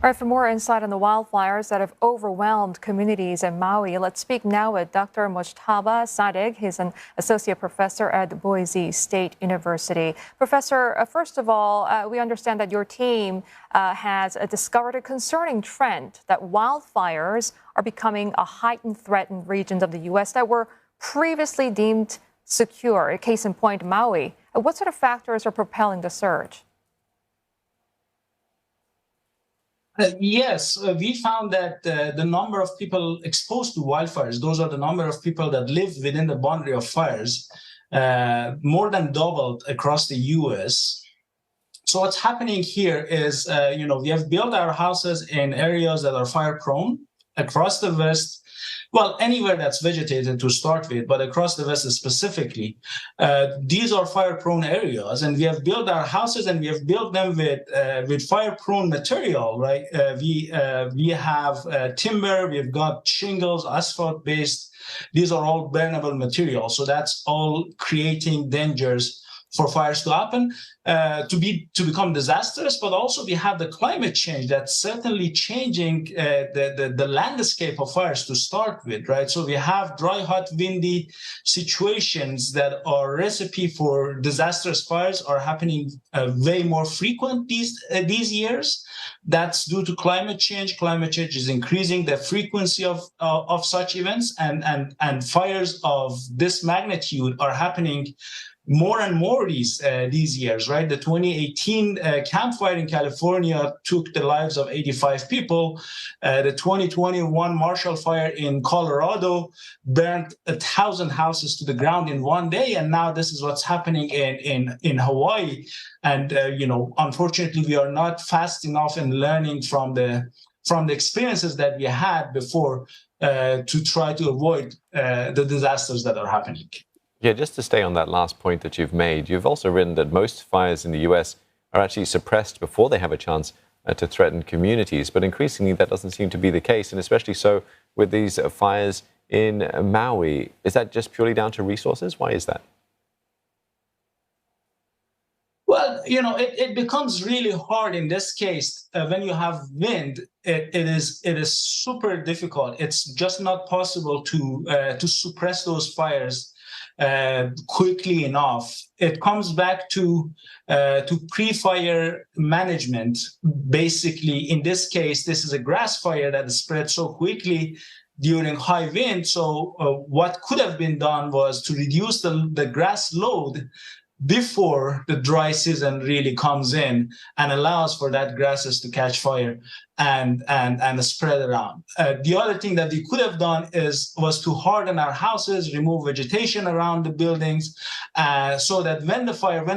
All right, for more insight on the wildfires that have overwhelmed communities in Maui, let's speak now with Dr. Mojtaba Sadegh. He's an associate professor at Boise State University. Professor, first of all, we understand that your team has discovered a concerning trend that wildfires are becoming a heightened threat in regions of the U.S. that were previously deemed secure. Case in point, Maui. What sort of factors are propelling the surge? Yes, we found that the number of people exposed to wildfires, those are the number of people that live within the boundary of fires, more than doubled across the U.S. So what's happening here is, we have built our houses in areas that are fire prone across the West. Well, anywhere that's vegetated to start with, but across the West specifically, these are fire-prone areas, and we have built our houses, and we have built them with fire-prone material, right? We have timber, we've got shingles, asphalt-based. These are all burnable materials, so that's all creating dangers for fires to happen, to become disastrous. But also we have the climate change that's certainly changing the landscape of fires to start with, right? So we have dry, hot, windy situations that are recipe for disastrous fires are happening way more frequent these years. That's due to climate change. Climate change is increasing the frequency of such events, and fires of this magnitude are happening more and more these years, right? The 2018 campfire in California took the lives of 85 people. The 2021 Marshall Fire in Colorado burned 1,000 houses to the ground in one day, and now this is what's happening in Hawaii. And unfortunately, we are not fast enough in learning from the experiences that we had before to try to avoid the disasters that are happening. Yeah, just to stay on that last point that you've made, you've also written that most fires in the U.S. are actually suppressed before they have a chance to threaten communities. But increasingly, that doesn't seem to be the case, and especially so with these fires in Maui. Is that just purely down to resources? Why is that? Well, it becomes really hard in this case when you have wind. It is super difficult. It's just not possible to suppress those fires quickly enough. It comes back to pre-fire management. Basically, in this case, this is a grass fire that is spread so quickly during high wind. So what could have been done was to reduce the grass load before the dry season really comes in and allows for that grasses to catch fire and spread around. The other thing that we could have done was to harden our houses, remove vegetation around the buildings, so that when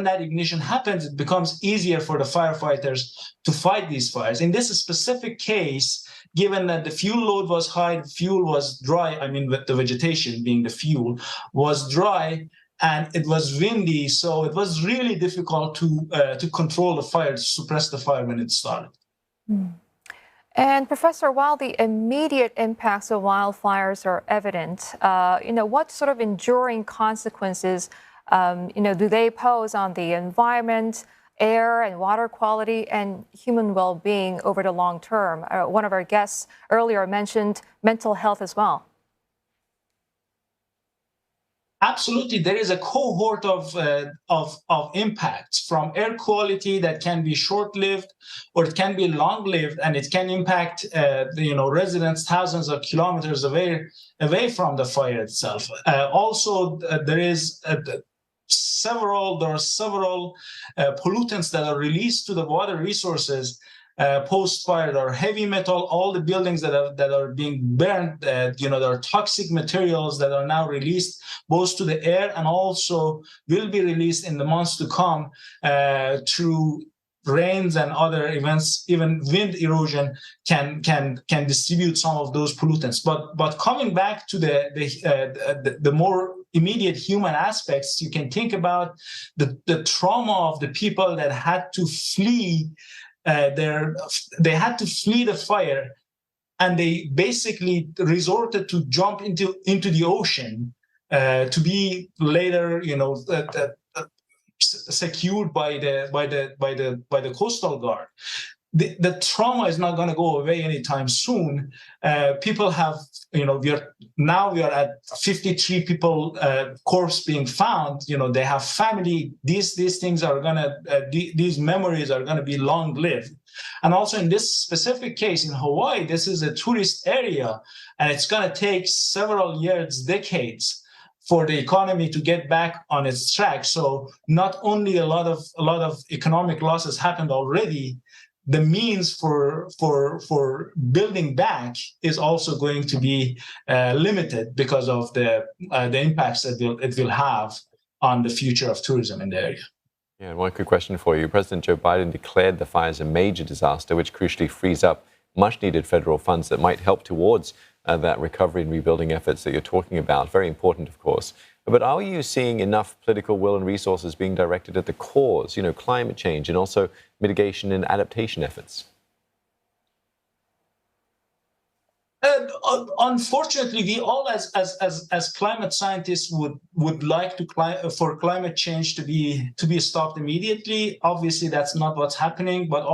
that ignition happens, it becomes easier for the firefighters to fight these fires. In this specific case, given that the fuel load was high, the fuel was dry, with the vegetation being the fuel, was dry, and it was windy, so it was really difficult to control the fire, to suppress the fire when it started. And Professor, while the immediate impacts of wildfires are evident, what sort of enduring consequences, do they pose on the environment, air and water quality, and human well-being over the long term? One of our guests earlier mentioned mental health as well. Absolutely, there is a cohort of impacts from air quality that can be short-lived, or it can be long-lived, and it can impact residents thousands of kilometers away from the fire itself. Also, there are several pollutants that are released to the water resources post-fire. There are heavy metal, all the buildings that are being burned, there are toxic materials that are now released both to the air and also will be released in the months to come through rains and other events. Even wind erosion can distribute some of those pollutants. But coming back to the more immediate human aspects, you can think about the trauma of the people that had to flee. They had to flee the fire, and they basically resorted to jump into the ocean to be later, secured by the coastal guard. the trauma is not going to go away anytime soon. People have, we are at 53 people corpse being found. They have family. These things are going to, these memories are going to be long lived. And also in this specific case in Hawaii, this is a tourist area, and it's going to take several years, decades, for the economy to get back on its track. So not only a lot of economic losses happened already, the means for building back is also going to be limited because of the impacts that it will have on the future of tourism in the area. Yeah, and one quick question for you. President Joe Biden declared the fires a major disaster, which crucially frees up much-needed federal funds that might help towards that recovery and rebuilding efforts that you're talking about. Very important, of course. But are you seeing enough political will and resources being directed at the cause, climate change, and also mitigation and adaptation efforts? Unfortunately, we all, as climate scientists, would like for climate change to be stopped immediately. Obviously, that's not what's happening. But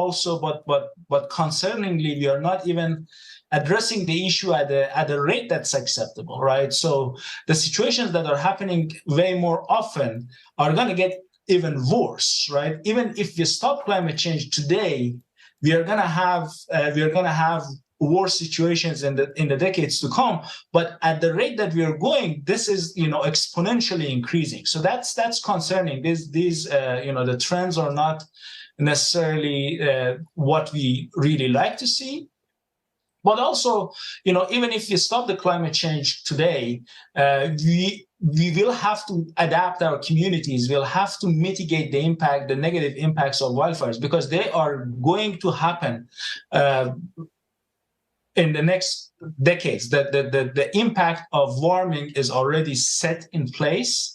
concerningly, we are not even addressing the issue at a rate that's acceptable, right? So the situations that are happening way more often are going to get even worse, right? Even if we stop climate change today, we are going to have worse situations in the decades to come. But at the rate that we are going, this is exponentially increasing. So that's concerning. The trends are not necessarily what we really like to see. But also, even if we stop the climate change today, we will have to adapt our communities. We'll have to mitigate the negative impacts of wildfires, because they are going to happen in the next decades. The impact of warming is already set in place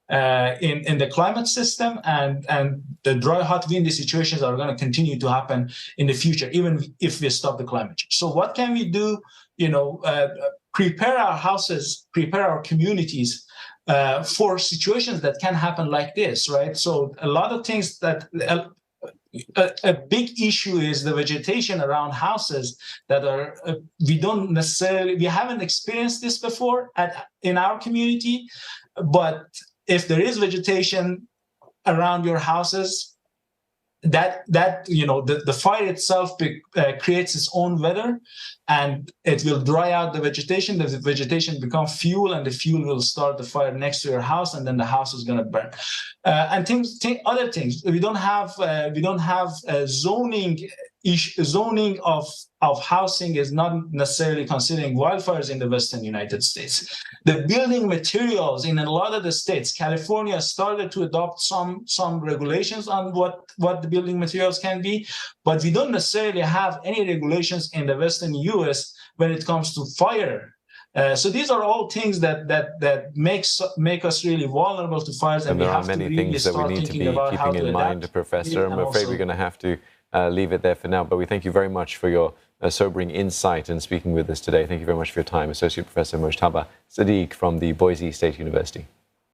in the climate system, and the dry, hot, windy situations are going to continue to happen in the future, even if we stop the climate change. So what can we do? Prepare our houses, prepare our communities for situations that can happen like this, right? So a lot of things that a big issue is the vegetation around houses that are we haven't experienced this before in our community, but if there is vegetation around your houses, the fire itself creates its own weather, and it will dry out the vegetation. The vegetation becomes fuel, and the fuel will start the fire next to your house, and then the house is going to burn. And other things. We don't have zoning of housing is not necessarily considering wildfires in the Western United States. The building materials in a lot of the states, California started to adopt some regulations on what the building materials can be, but we don't necessarily have any regulations in the Western US when it comes to fire. So these are all things that make us really vulnerable to fires, and there are many things that we need to be keeping in mind, Professor. I'm afraid we're going to have to leave it there for now, but we thank you very much for your sobering insight and speaking with us today. Thank you very much for your time. Associate Professor Mojtaba Sadegh from the Boise State University.